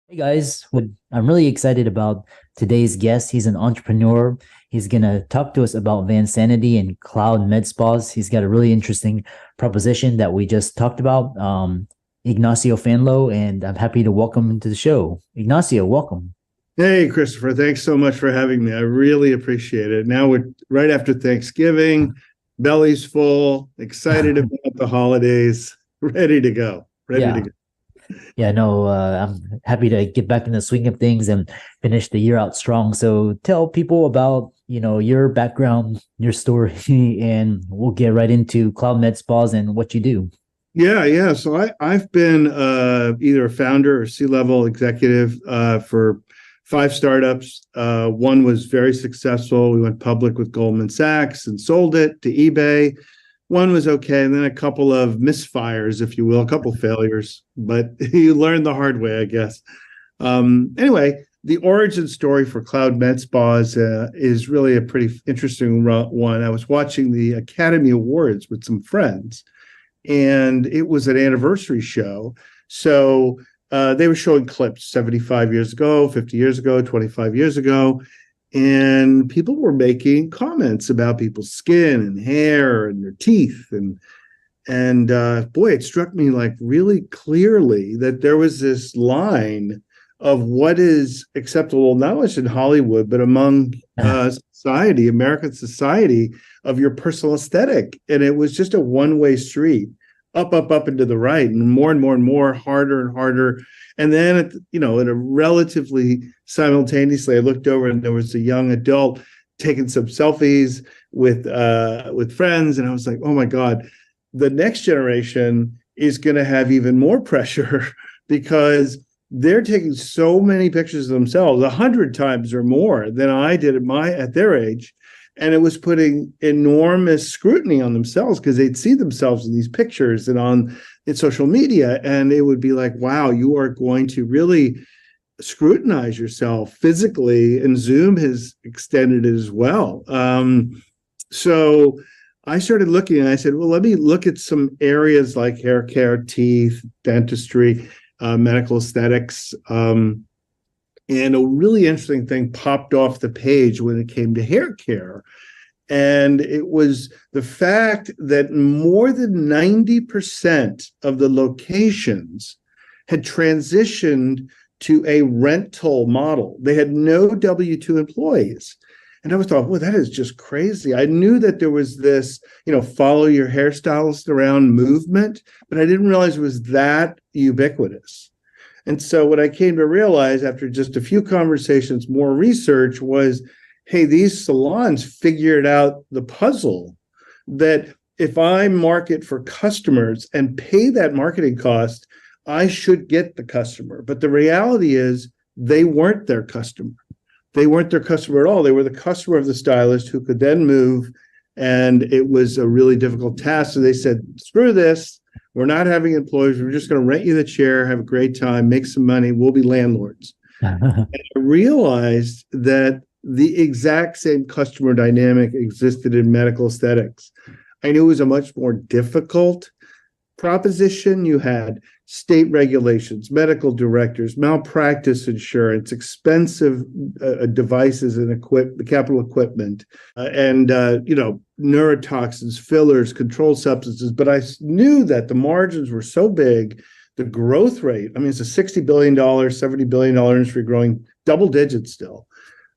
Hey guys, I'm really excited about today's guest. He's an entrepreneur. He's gonna talk to us about Vansanity and CloudMedSpas. He's got a really interesting proposition that we just talked about. Ignacio Fanlo, and I'm happy to welcome him to the show. Ignacio, welcome. Hey, Christopher, thanks so much for having me. I really appreciate it. Now we're right after Thanksgiving, belly's full, excited about the holidays, ready to go, ready to Yeah, go. yeah, no, I'm happy to get back in the swing of things and finish the year out strong. So tell people about, your background, your story, and we'll get right into Cloud Med Spas and what you do. Yeah. So I've been either a founder or C-level executive for five startups. One was very successful. We went public with Goldman Sachs and sold it to eBay. One was okay, and then a couple of misfires, if you will, a couple failures, but you learn the hard way, I guess. Anyway, the origin story for Cloud Med Spas is really a pretty interesting one. I was watching the Academy Awards with some friends, and it was an anniversary show. So they were showing clips 75 years ago, 50 years ago, 25 years ago. And people were making comments about people's skin and hair and their teeth. And boy, it struck me like really clearly that there was this line of what is acceptable, not just in Hollywood, but among society, American society, of your personal aesthetic. And it was just a one-way street, up, and to the right, and more, harder and harder. And then, in a relatively simultaneously, I looked over and there was a young adult taking some selfies with friends, and I was like, oh my God, the next generation is going to have even more pressure because they're taking so many pictures of themselves, 100 times or more than I did at their age. And it was putting enormous scrutiny on themselves because they'd see themselves in these pictures and in social media. And it would be like, wow, you are going to really scrutinize yourself physically. And Zoom has extended it as well. So I started looking and I said, well, let me look at some areas like hair care, teeth, dentistry, medical aesthetics. And a really interesting thing popped off the page when it came to hair care. And it was the fact that more than 90% of the locations had transitioned to a rental model. They had no W-2 employees. And I was thought, well, that is just crazy. I knew that there was this, follow your hairstylist around movement, but I didn't realize it was that ubiquitous. And so what I came to realize after just a few conversations, more research was, hey, these salons figured out the puzzle that if I market for customers and pay that marketing cost, I should get the customer. But the reality is they weren't their customer. They weren't their customer at all. They were the customer of the stylist who could then move. And it was a really difficult task. So they said, screw this. We're not having employees. We're just going to rent you the chair, have a great time, make some money. We'll be landlords. And I realized that the exact same customer dynamic existed in medical aesthetics. I knew it was a much more difficult proposition. You had state regulations, medical directors, malpractice insurance, expensive devices and capital equipment, and neurotoxins, fillers, controlled substances. But I knew that the margins were so big, the growth rate. I mean, it's a $60 billion, $70 billion industry growing double digits still.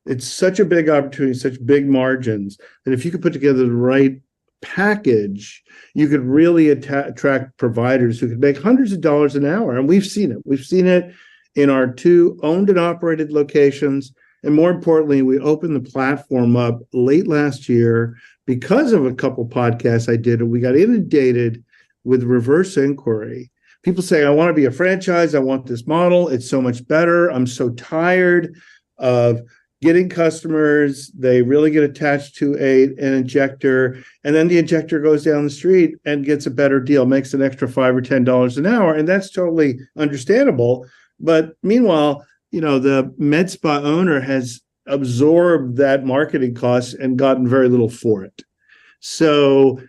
It's such a big opportunity, such big margins that if you could put together the right package, you could really attract providers who could make hundreds of dollars an hour. And we've seen it. We've seen it in our two owned and operated locations. And more importantly, we opened the platform up late last year because of a couple podcasts I did, and we got inundated with reverse inquiry. People say, I want to be a franchise. I want this model. It's so much better. I'm so tired of getting customers. They really get attached to an injector, and then the injector goes down the street and gets a better deal, makes an extra $5 or $10 an hour, and that's totally understandable. But meanwhile, the med spa owner has absorbed that marketing cost and gotten very little for it. So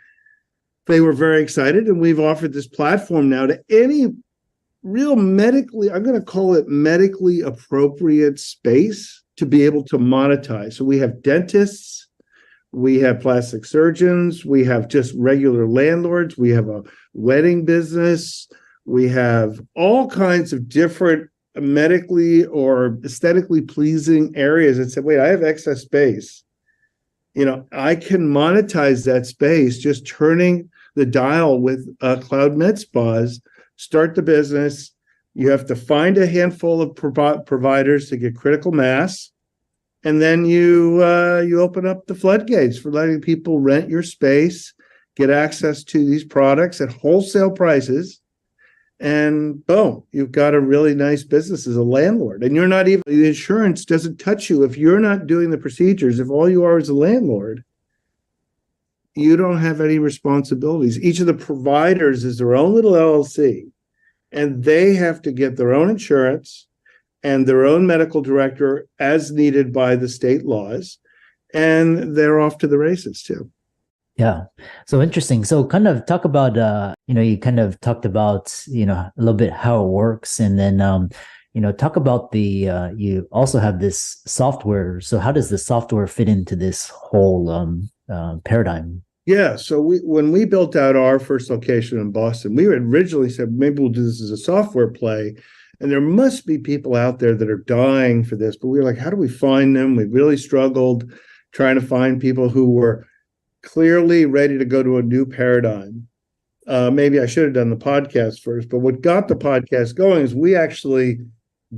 they were very excited, and we've offered this platform now to any real medically, I'm going to call it medically appropriate space to be able to monetize. So we have dentists, we have plastic surgeons, we have just regular landlords, we have a wedding business, we have all kinds of different medically or aesthetically pleasing areas that say, wait, I have excess space. I can monetize that space just turning the dial with CloudMedSpas, start the business. You have to find a handful of providers to get critical mass. And then you open up the floodgates for letting people rent your space, get access to these products at wholesale prices. And boom, you've got a really nice business as a landlord. And you're not even, the insurance doesn't touch you if you're not doing the procedures. If all you are is a landlord, you don't have any responsibilities. Each of the providers is their own little LLC, and they have to get their own insurance and their own medical director as needed by the state laws. And they're off to the races too. Yeah. So interesting. So kind of talk about, you kind of talked about, a little bit how it works. And then, talk about you also have this software. So how does the software fit into this whole paradigm? Yeah. So when we built out our first location in Boston, we had originally said, maybe we'll do this as a software play. And there must be people out there that are dying for this. But we were like, how do we find them? We really struggled trying to find people who were clearly ready to go to a new paradigm. Maybe I should have done the podcast first, but what got the podcast going is we actually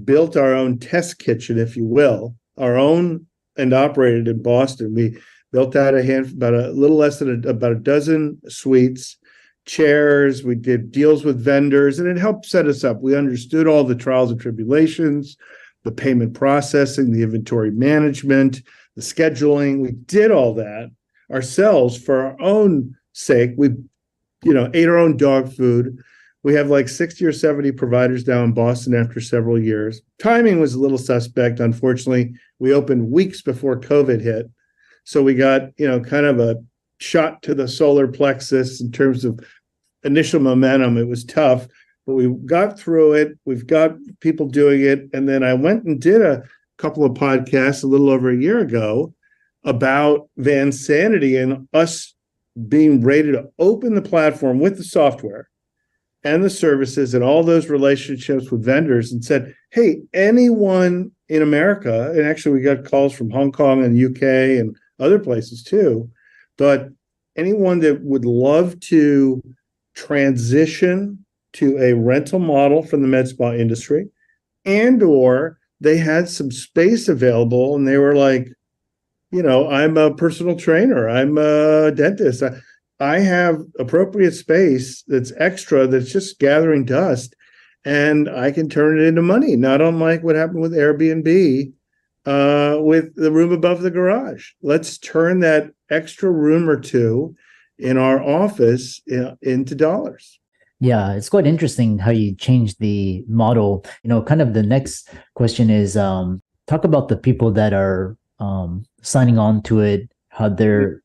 built our own test kitchen, if you will, our own, and operated in Boston. We built out about a little less than about a dozen suites, chairs. We did deals with vendors, and it helped set us up. We understood all the trials and tribulations, the payment processing, the inventory management, the scheduling. We did all that ourselves for our own sake. We, ate our own dog food. We have like 60 or 70 providers now in Boston after several years. Timing was a little suspect. Unfortunately, we opened weeks before COVID hit. So we got, kind of a shot to the solar plexus in terms of initial momentum. It was tough, but we got through it. We've got people doing it. And then I went and did a couple of podcasts a little over a year ago about Vansanity and us being ready to open the platform with the software and the services and all those relationships with vendors, and said, hey, anyone in America, and actually we got calls from Hong Kong and UK and other places too, but anyone that would love to transition to a rental model from the med spa industry, and or they had some space available and they were like, I'm a personal trainer, I'm a dentist, I have appropriate space that's extra, that's just gathering dust, and I can turn it into money, not unlike what happened with Airbnb with the room above the garage. Let's turn that extra room or two in our office into dollars. Yeah, it's quite interesting how you change the model. Kind of the next question is talk about the people that are signing on to it, how they're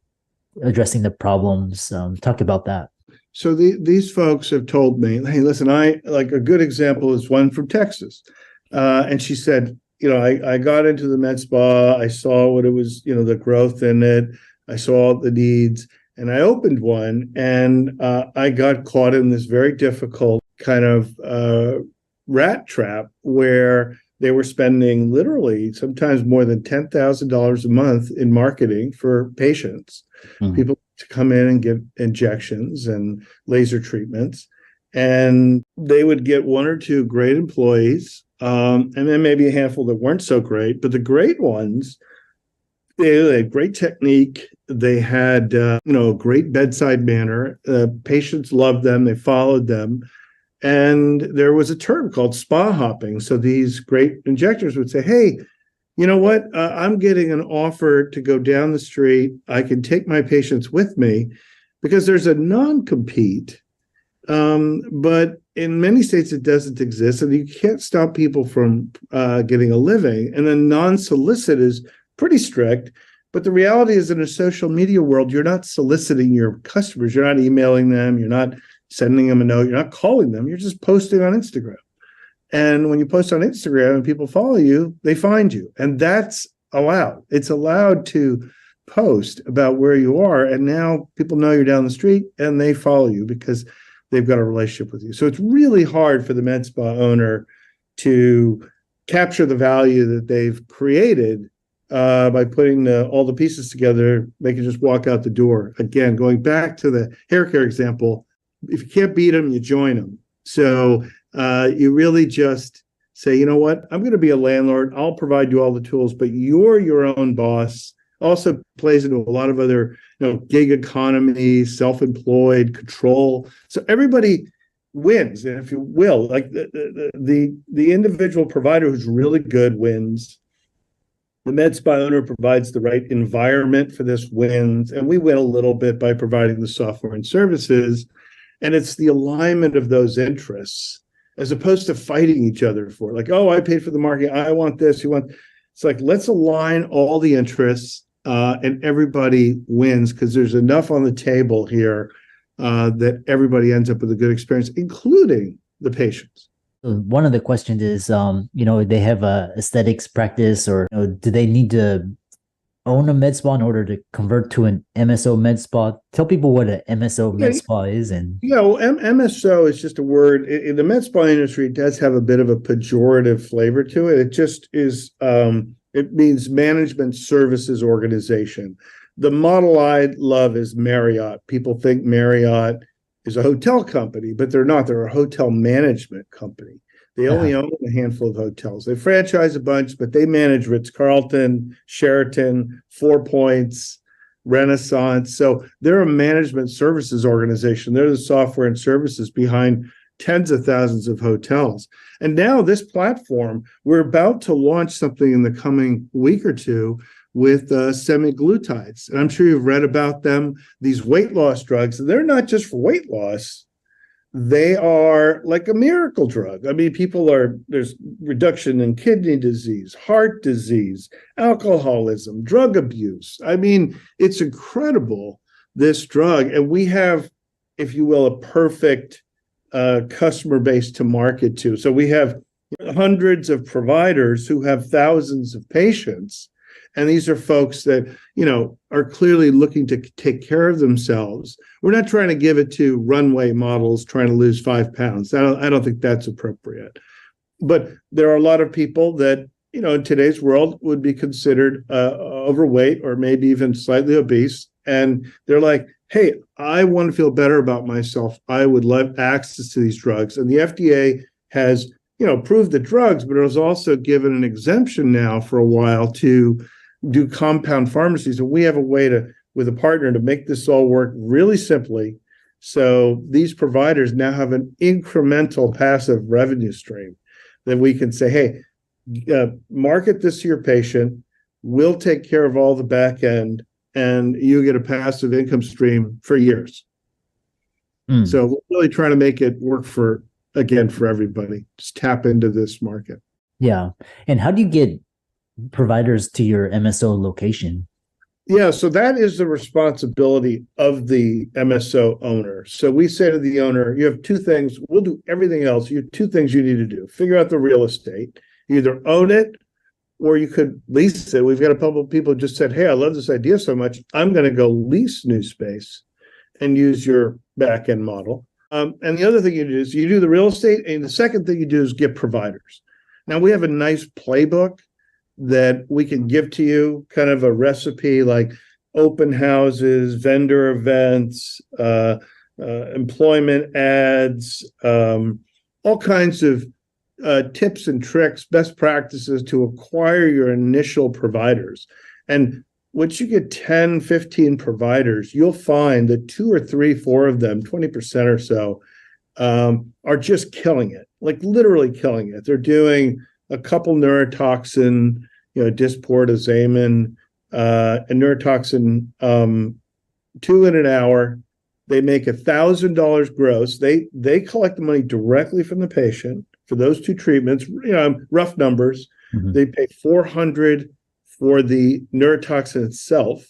addressing the problems. Talk about that. So these folks have told me, hey, listen, I like a good example is one from Texas. And she said, I got into the med spa. I saw what it was, the growth in it. I saw the needs, and I opened one, and I got caught in this very difficult kind of rat trap where they were spending literally sometimes more than $10,000 a month in marketing for patients, people to come in and get injections and laser treatments. And they would get one or two great employees, and then maybe a handful that weren't so great. But the great ones, they had great technique. They had, a great bedside manner. Patients loved them. They followed them. And there was a term called spa hopping. So these great injectors would say, hey, you know what? I'm getting an offer to go down the street. I can take my patients with me because there's a non-compete. But in many states, it doesn't exist. And you can't stop people from getting a living. And then non-solicit is pretty strict. But the reality is, in a social media world, you're not soliciting your customers. You're not emailing them. You're not sending them a note. You're not calling them. You're just posting on Instagram. And when you post on Instagram and people follow you, they find you. And that's allowed. It's allowed to post about where you are. And now people know you're down the street and they follow you because they've got a relationship with you. So it's really hard for the med spa owner to capture the value that they've created by putting all the pieces together. They can just walk out the door. Again, going back to the hair care example, if you can't beat them, you join them. So you really just say, you know what, I'm going to be a landlord. I'll provide you all the tools, but you're your own boss. Also plays into a lot of other, gig economy, self-employed, control. So everybody wins, and if you will, like the individual provider who's really good wins. The med spa owner provides the right environment for this wins, and we win a little bit by providing the software and services. And it's the alignment of those interests as opposed to fighting each other for like, oh, I paid for the marketing, I want this, you want. It's like, let's align all the interests and everybody wins because there's enough on the table here that everybody ends up with a good experience, including the patients. One of the questions is, they have a aesthetics practice, or do they need to own a med spa in order to convert to an MSO med spa? Tell people what an MSO med spa is. And MSO is just a word in the med spa industry. It does have a bit of a pejorative flavor to it. It just is. It means management services organization. The model I love is Marriott. People think Marriott is a hotel company, but they're not. They're a hotel management company. They only own a handful of hotels. They franchise a bunch, but they manage Ritz-Carlton, Sheraton, Four Points, Renaissance. So they're a management services organization. They're the software and services behind tens of thousands of hotels. And now this platform, we're about to launch something in the coming week or two with semaglutides. And I'm sure you've read about them, these weight loss drugs. And they're not just for weight loss. They are like a miracle drug. I mean, there's reduction in kidney disease, heart disease, alcoholism, drug abuse. I mean, it's incredible, this drug. And we have, if you will, a perfect customer base to market to. So we have hundreds of providers who have thousands of patients. And these are folks that, are clearly looking to take care of themselves. We're not trying to give it to runway models trying to lose 5 pounds. I don't think that's appropriate. But there are a lot of people that, in today's world would be considered overweight or maybe even slightly obese. And they're like, hey, I want to feel better about myself. I would love access to these drugs. And the FDA has, approved the drugs, but it was also given an exemption now for a while to do compound pharmacies. And we have a way with a partner to make this all work really simply. So these providers now have an incremental passive revenue stream that we can say, hey, market this to your patient. We'll take care of all the back end and you get a passive income stream for years. So we're really trying to make it work for everybody. Just tap into this market. Yeah. And how do you get providers to your MSO location? Yeah, so that is the responsibility of the MSO owner. So we say to the owner, you have two things. We'll do everything else. You have two things you need to do. Figure out the real estate. You either own it or you could lease it. We've got a couple of people who just said, hey, I love this idea so much. I'm going to go lease new space and use your back-end model. And the other thing you do is you do the real estate. And the second thing you do is get providers. Now, we have a nice playbook that we can give to you, kind of a recipe like open houses, vendor events, employment ads, all kinds of tips and tricks, best practices to acquire your initial providers. And once you get 10, 15 providers, you'll find that 2 or 3, 4 of them, 20% or so, are just killing it, like literally killing it. They're doing a couple neurotoxin, Dysport, Azaman, and neurotoxin 2 in an hour. They make $1,000 gross. They collect the money directly from the patient for those 2 treatments. Rough numbers. Mm-hmm. They pay $400 for the neurotoxin itself.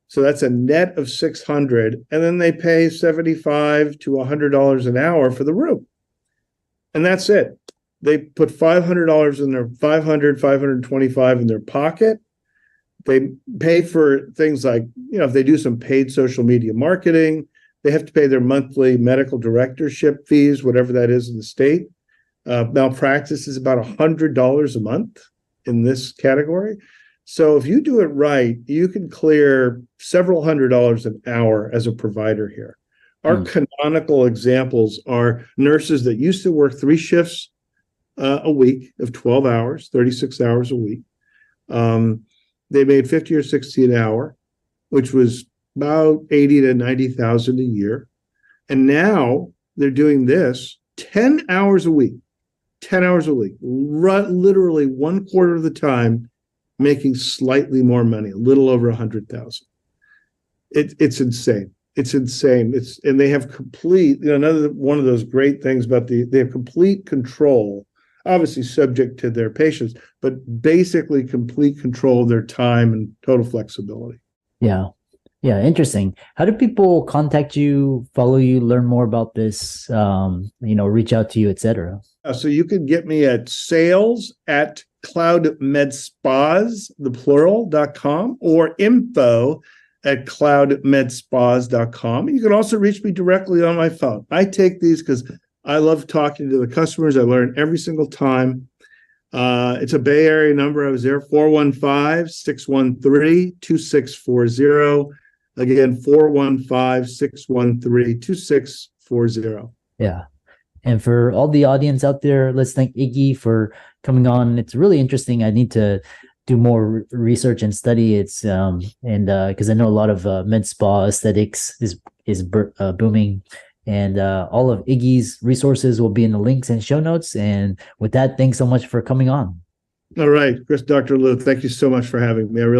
So that's a net of $600, and then they pay $75 to $100 an hour for the room, and that's it. They put $500 in their 525 in their pocket. They pay for things like, if they do some paid social media marketing, they have to pay their monthly medical directorship fees, whatever that is in the state. Malpractice is about $100 a month in this category. So if you do it right, you can clear several $100s an hour as a provider here. Our canonical examples are nurses that used to work 3 shifts a week of 12 hours, 36 hours a week. They made 50 or 60 an hour, which was about 80 to 90,000 a year. And now they're doing this 10 hours a week, 10 hours a week, literally 1/4 of the time, making slightly more money, a little over 100,000. It's insane. It's insane. And they have complete, another one of those great things about they have complete control, obviously subject to their patients, but basically complete control of their time and total flexibility. Yeah. Yeah. Interesting. How do people contact you, follow you, learn more about this, reach out to you, etc.? So you can get me at sales@CloudMedSpas, the plural.com, or info@CloudMedSpas.com. You can also reach me directly on my phone. I take these because I love talking to the customers. I learn every single time. It's a Bay Area number. I was there, 415-613-2640. Again, 415-613-2640. Yeah. And for all the audience out there, let's thank Iggy for coming on. It's really interesting. I need to do more research and study. It's because I know a lot of med spa aesthetics is booming. And all of Iggy's resources will be in the links and show notes. And with that, thanks so much for coming on. All right, Chris, Dr. Lou, thank you so much for having me. I really